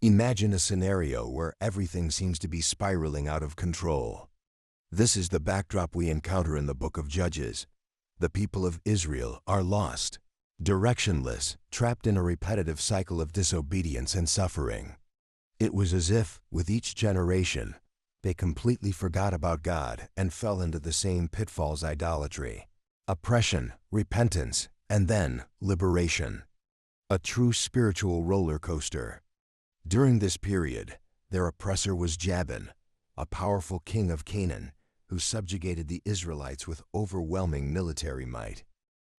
Imagine a scenario where everything seems to be spiraling out of control. This is the backdrop we encounter in the book of Judges. The people of Israel are lost, directionless, trapped in a repetitive cycle of disobedience and suffering. It was as if, with each generation, they completely forgot about God and fell into the same pitfalls: idolatry, oppression, repentance, and then liberation. A true spiritual roller coaster. During this period, their oppressor was Jabin, a powerful king of Canaan, who subjugated the Israelites with overwhelming military might.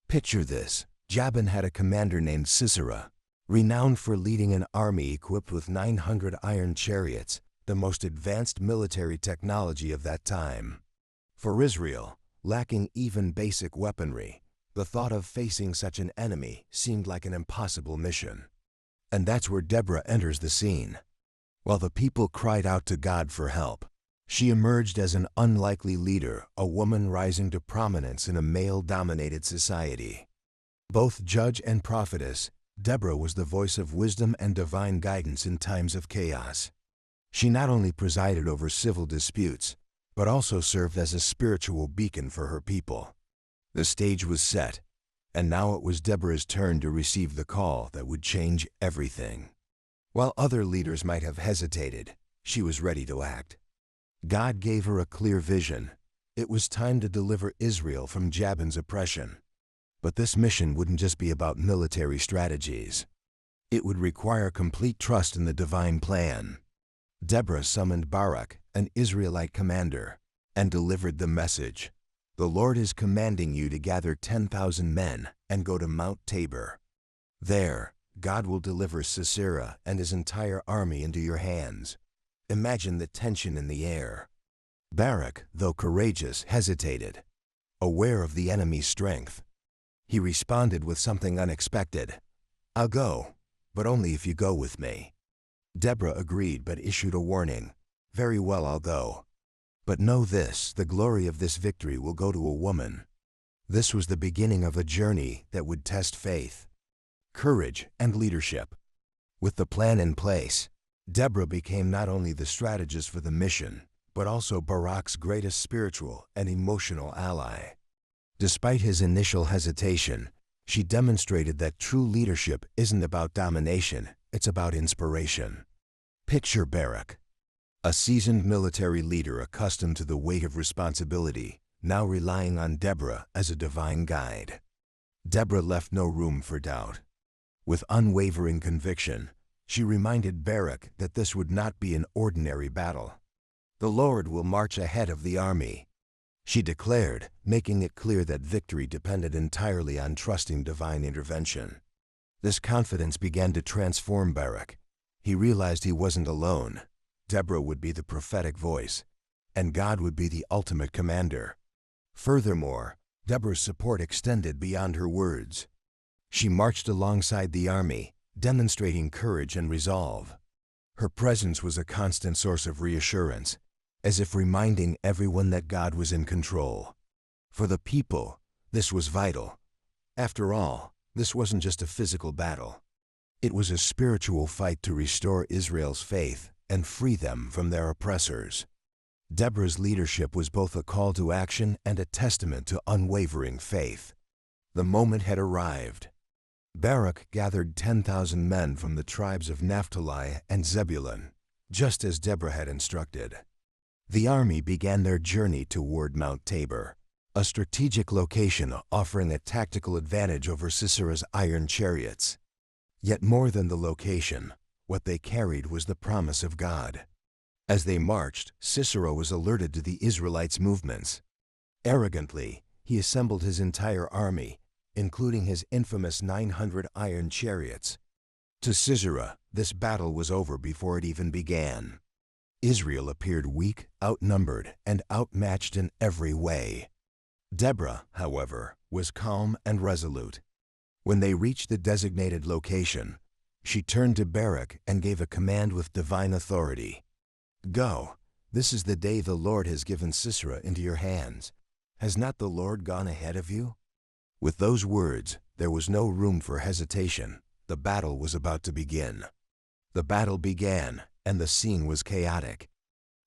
Picture this: Jabin had a commander named Sisera, renowned for leading an army equipped with 900 iron chariots, the most advanced military technology of that time. For Israel, lacking even basic weaponry, the thought of facing such an enemy seemed like an impossible mission. And that's where Deborah enters the scene. While the people cried out to God for help, she emerged as an unlikely leader, a woman rising to prominence in a male-dominated society. Both judge and prophetess, Deborah was the voice of wisdom and divine guidance in times of chaos. She not only presided over civil disputes, but also served as a spiritual beacon for her people. The stage was set, and now it was Deborah's turn to receive the call that would change everything. While other leaders might have hesitated, she was ready to act. God gave her a clear vision. It was time to deliver Israel from Jabin's oppression. But this mission wouldn't just be about military strategies. It would require complete trust in the divine plan. Deborah summoned Barak, an Israelite commander, and delivered the message: "The Lord is commanding you to gather 10,000 men and go to Mount Tabor. There, God will deliver Sisera and his entire army into your hands." Imagine the tension in the air. Barak, though courageous, hesitated, aware of the enemy's strength. He responded with something unexpected: "I'll go, but only if you go with me." Deborah agreed but issued a warning: "Very well, I'll go. But know this, the glory of this victory will go to a woman." This was the beginning of a journey that would test faith, courage, and leadership. With the plan in place, Deborah became not only the strategist for the mission, but also Barak's greatest spiritual and emotional ally. Despite his initial hesitation, she demonstrated that true leadership isn't about domination, it's about inspiration. Picture Barak, a seasoned military leader accustomed to the weight of responsibility, now relying on Deborah as a divine guide. Deborah left no room for doubt. With unwavering conviction, she reminded Barak that this would not be an ordinary battle. "The Lord will march ahead of the army," she declared, making it clear that victory depended entirely on trusting divine intervention. This confidence began to transform Barak. He realized he wasn't alone. Deborah would be the prophetic voice, and God would be the ultimate commander. Furthermore, Deborah's support extended beyond her words. She marched alongside the army, demonstrating courage and resolve. Her presence was a constant source of reassurance, as if reminding everyone that God was in control. For the people, this was vital. After all, this wasn't just a physical battle. It was a spiritual fight to restore Israel's faith and free them from their oppressors. Deborah's leadership was both a call to action and a testament to unwavering faith. The moment had arrived. Barak gathered 10,000 men from the tribes of Naphtali and Zebulun, just as Deborah had instructed. The army began their journey toward Mount Tabor, a strategic location offering a tactical advantage over Sisera's iron chariots. Yet more than the location, what they carried was the promise of God. As they marched, Sisera was alerted to the Israelites' movements. Arrogantly, he assembled his entire army, including his infamous 900 iron chariots. To Sisera, this battle was over before it even began. Israel appeared weak, outnumbered, and outmatched in every way. Deborah, however, was calm and resolute. When they reached the designated location, she turned to Barak and gave a command with divine authority. "Go. This is the day the Lord has given Sisera into your hands. Has not the Lord gone ahead of you?" With those words, there was no room for hesitation. The battle was about to begin. The battle began, and the scene was chaotic.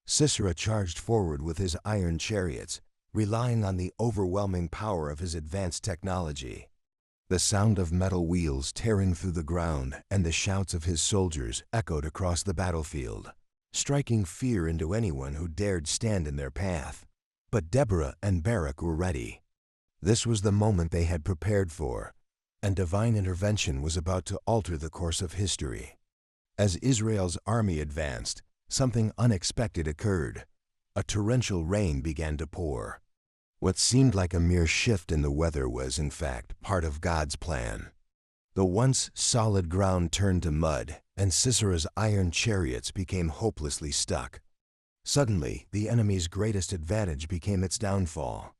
Sisera charged forward with his iron chariots, relying on the overwhelming power of his advanced technology. The sound of metal wheels tearing through the ground and the shouts of his soldiers echoed across the battlefield, striking fear into anyone who dared stand in their path. But Deborah and Barak were ready. This was the moment they had prepared for, and divine intervention was about to alter the course of history. As Israel's army advanced, something unexpected occurred. A torrential rain began to pour. What seemed like a mere shift in the weather was, in fact, part of God's plan. The once solid ground turned to mud, and Sisera's iron chariots became hopelessly stuck. Suddenly, the enemy's greatest advantage became its downfall.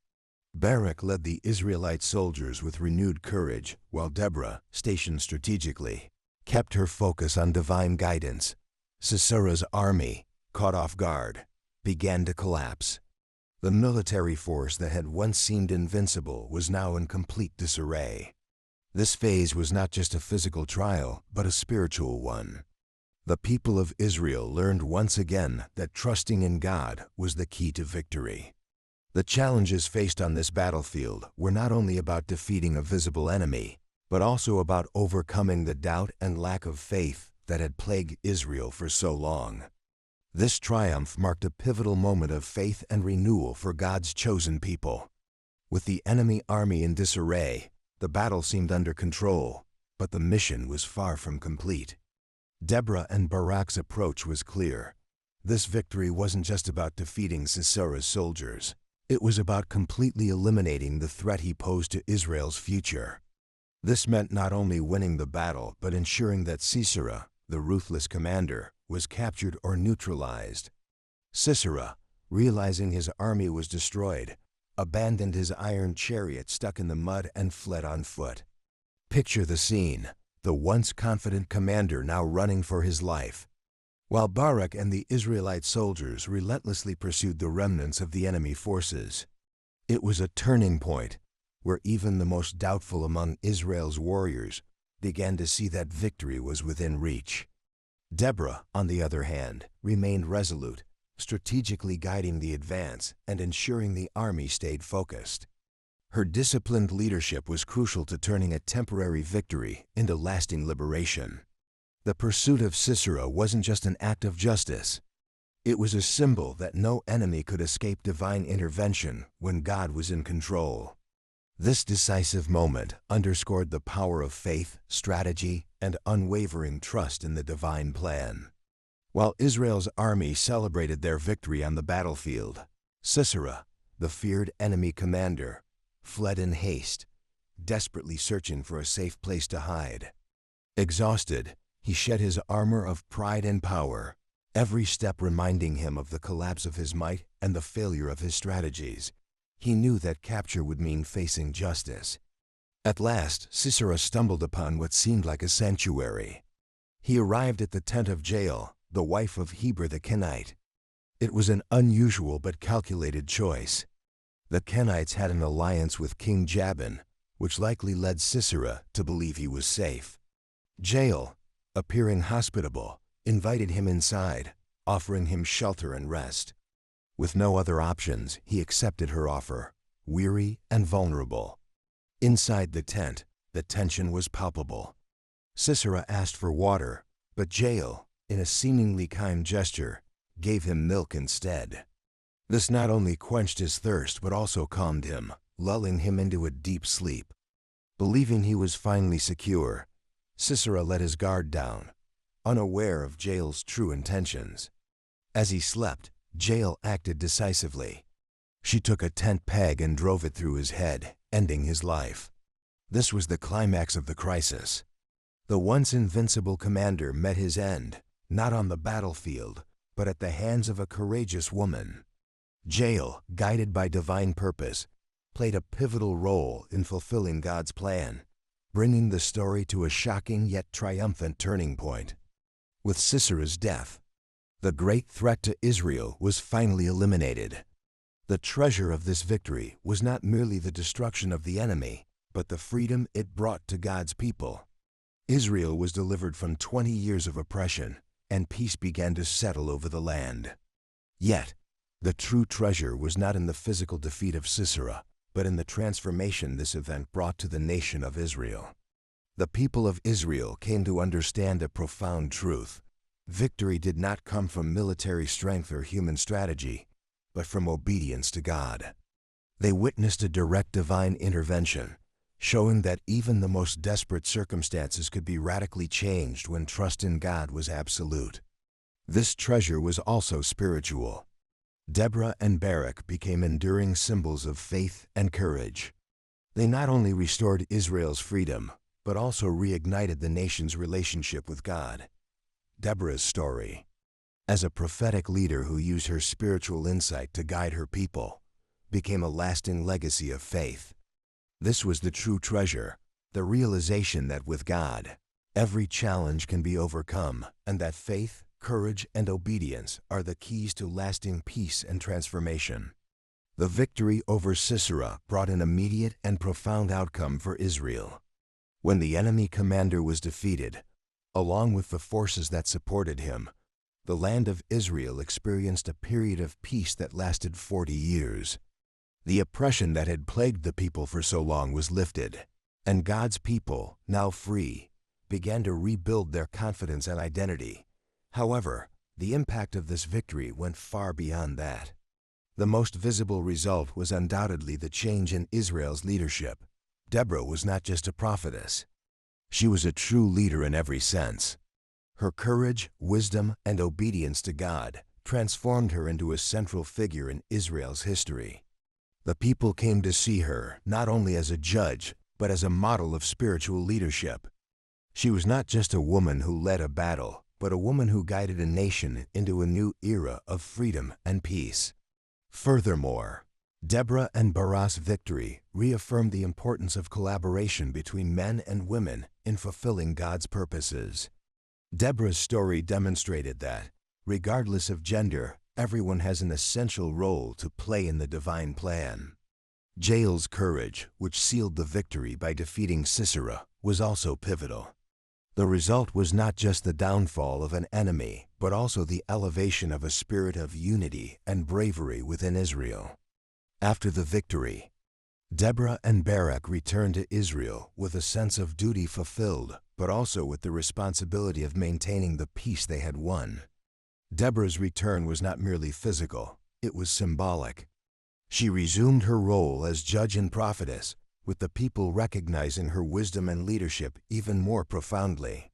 Barak led the Israelite soldiers with renewed courage, while Deborah, stationed strategically, kept her focus on divine guidance. Sisera's army, caught off guard, began to collapse. The military force that had once seemed invincible was now in complete disarray. This phase was not just a physical trial, but a spiritual one. The people of Israel learned once again that trusting in God was the key to victory. The challenges faced on this battlefield were not only about defeating a visible enemy, but also about overcoming the doubt and lack of faith that had plagued Israel for so long. This triumph marked a pivotal moment of faith and renewal for God's chosen people. With the enemy army in disarray, the battle seemed under control, but the mission was far from complete. Deborah and Barak's approach was clear. This victory wasn't just about defeating Sisera's soldiers. It was about completely eliminating the threat he posed to Israel's future. This meant not only winning the battle, but ensuring that Sisera, the ruthless commander, was captured or neutralized. Sisera, realizing his army was destroyed, abandoned his iron chariot stuck in the mud and fled on foot. Picture the scene, the once confident commander now running for his life, while Barak and the Israelite soldiers relentlessly pursued the remnants of the enemy forces. It was a turning point where even the most doubtful among Israel's warriors began to see that victory was within reach. Deborah, on the other hand, remained resolute, strategically guiding the advance and ensuring the army stayed focused. Her disciplined leadership was crucial to turning a temporary victory into lasting liberation. The pursuit of Sisera wasn't just an act of justice. It was a symbol that no enemy could escape divine intervention when God was in control. This decisive moment underscored the power of faith, strategy, and unwavering trust in the divine plan. While Israel's army celebrated their victory on the battlefield, Sisera, the feared enemy commander, fled in haste, desperately searching for a safe place to hide. Exhausted, he shed his armor of pride and power, every step reminding him of the collapse of his might and the failure of his strategies. He knew that capture would mean facing justice. At last, Sisera stumbled upon what seemed like a sanctuary. He arrived at the tent of Jael, the wife of Heber the Kenite. It was an unusual but calculated choice. The Kenites had an alliance with King Jabin, which likely led Sisera to believe he was safe. Jael, appearing hospitable, invited him inside, offering him shelter and rest. With no other options, he accepted her offer, weary and vulnerable. Inside the tent, the tension was palpable. Sisera asked for water, but Jael, in a seemingly kind gesture, gave him milk instead. This not only quenched his thirst but also calmed him, lulling him into a deep sleep. Believing he was finally secure, Sisera let his guard down, unaware of Jael's true intentions. As he slept, Jael acted decisively. She took a tent peg and drove it through his head, ending his life. This was the climax of the crisis. The once invincible commander met his end, not on the battlefield, but at the hands of a courageous woman. Jael, guided by divine purpose, played a pivotal role in fulfilling God's plan, bringing the story to a shocking yet triumphant turning point. With Sisera's death, the great threat to Israel was finally eliminated. The treasure of this victory was not merely the destruction of the enemy, but the freedom it brought to God's people. Israel was delivered from 20 years of oppression, and peace began to settle over the land. Yet, the true treasure was not in the physical defeat of Sisera, but in the transformation this event brought to the nation of Israel. The people of Israel came to understand a profound truth. Victory did not come from military strength or human strategy, but from obedience to God. They witnessed a direct divine intervention, showing that even the most desperate circumstances could be radically changed when trust in God was absolute. This treasure was also spiritual. Deborah and Barak became enduring symbols of faith and courage. They not only restored Israel's freedom, but also reignited the nation's relationship with God. Deborah's story. As a prophetic leader who used her spiritual insight to guide her people, became a lasting legacy of faith. This was the true treasure, the realization that with God, every challenge can be overcome, and that faith, courage, and obedience are the keys to lasting peace and transformation. The victory over Sisera brought an immediate and profound outcome for Israel. When the enemy commander was defeated, along with the forces that supported him, the land of Israel experienced a period of peace that lasted 40 years. The oppression that had plagued the people for so long was lifted, and God's people, now free, began to rebuild their confidence and identity. However, the impact of this victory went far beyond that. The most visible result was undoubtedly the change in Israel's leadership. Deborah was not just a prophetess. She was a true leader in every sense. Her courage, wisdom, and obedience to God transformed her into a central figure in Israel's history. The people came to see her not only as a judge, but as a model of spiritual leadership. She was not just a woman who led a battle, but a woman who guided a nation into a new era of freedom and peace. Furthermore, Deborah and Barak's victory reaffirmed the importance of collaboration between men and women in fulfilling God's purposes. Deborah's story demonstrated that, regardless of gender, everyone has an essential role to play in the divine plan. Jael's courage, which sealed the victory by defeating Sisera, was also pivotal. The result was not just the downfall of an enemy, but also the elevation of a spirit of unity and bravery within Israel. After the victory, Deborah and Barak returned to Israel with a sense of duty fulfilled, but also with the responsibility of maintaining the peace they had won. Deborah's return was not merely physical, it was symbolic. She resumed her role as judge and prophetess, with the people recognizing her wisdom and leadership even more profoundly.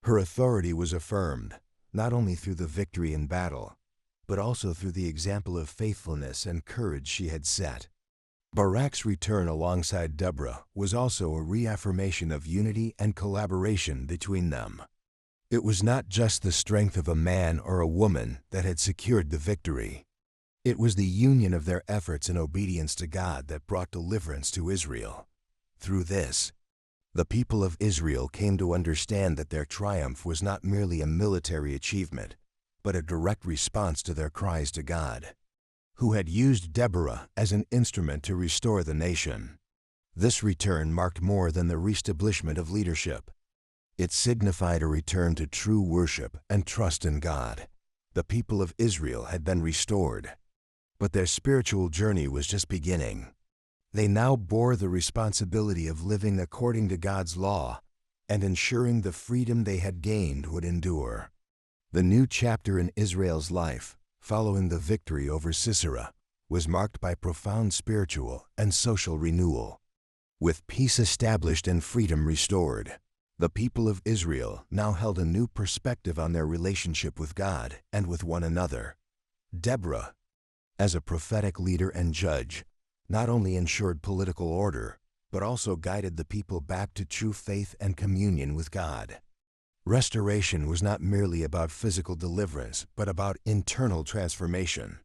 Her authority was affirmed, not only through the victory in battle, but also through the example of faithfulness and courage she had set. Barak's return alongside Deborah was also a reaffirmation of unity and collaboration between them. It was not just the strength of a man or a woman that had secured the victory. It was the union of their efforts and obedience to God that brought deliverance to Israel. Through this, the people of Israel came to understand that their triumph was not merely a military achievement, but a direct response to their cries to God, who had used Deborah as an instrument to restore the nation. This return marked more than the reestablishment of leadership. It signified a return to true worship and trust in God. The people of Israel had been restored, but their spiritual journey was just beginning. They now bore the responsibility of living according to God's law and ensuring the freedom they had gained would endure. The new chapter in Israel's life, following the victory over Sisera, was marked by profound spiritual and social renewal. With peace established and freedom restored, the people of Israel now held a new perspective on their relationship with God and with one another. Deborah, as a prophetic leader and judge, not only ensured political order, but also guided the people back to true faith and communion with God. Restoration was not merely about physical deliverance, but about internal transformation.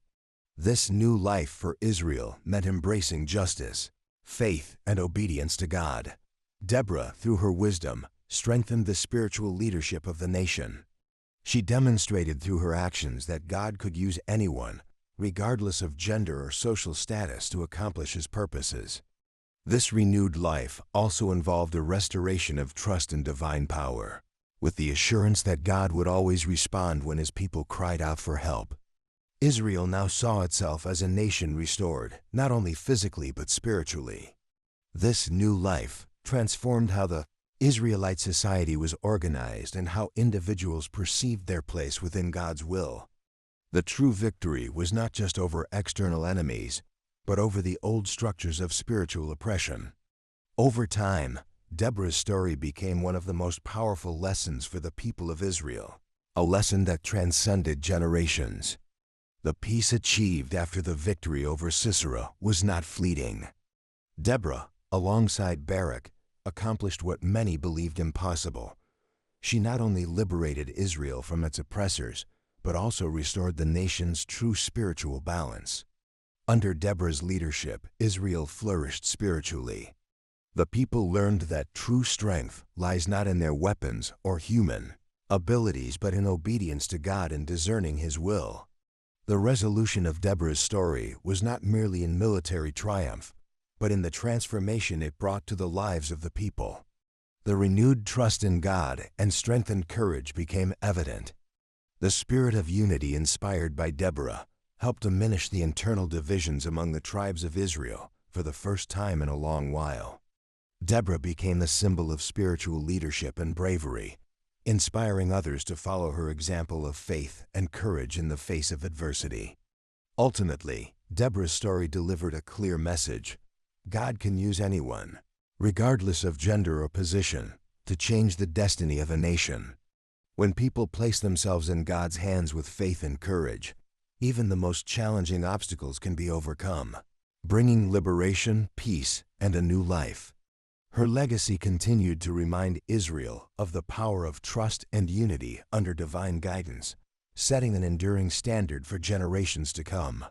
This new life for Israel meant embracing justice, faith, and obedience to God. Deborah, through her wisdom, strengthened the spiritual leadership of the nation. She demonstrated through her actions that God could use anyone, regardless of gender or social status, to accomplish His purposes. This renewed life also involved a restoration of trust in divine power. with the assurance that God would always respond when his people cried out for help. Israel now saw itself as a nation restored, not only physically but spiritually. This new life transformed how the Israelite society was organized and how individuals perceived their place within God's will. The true victory was not just over external enemies, but over the old structures of spiritual oppression. Over time, Deborah's story became one of the most powerful lessons for the people of Israel, a lesson that transcended generations. The peace achieved after the victory over Sisera was not fleeting. Deborah, alongside Barak, accomplished what many believed impossible. She not only liberated Israel from its oppressors, but also restored the nation's true spiritual balance. Under Deborah's leadership, Israel flourished spiritually. The people learned that true strength lies not in their weapons or human abilities, but in obedience to God and discerning his will. The resolution of Deborah's story was not merely in military triumph, but in the transformation it brought to the lives of the people. The renewed trust in God and strengthened courage became evident. The spirit of unity inspired by Deborah helped diminish the internal divisions among the tribes of Israel for the first time in a long while. Deborah became the symbol of spiritual leadership and bravery, inspiring others to follow her example of faith and courage in the face of adversity. Ultimately, Deborah's story delivered a clear message. God can use anyone, regardless of gender or position, to change the destiny of a nation. When people place themselves in God's hands with faith and courage, even the most challenging obstacles can be overcome, bringing liberation, peace, and a new life. Her legacy continued to remind Israel of the power of trust and unity under divine guidance, setting an enduring standard for generations to come.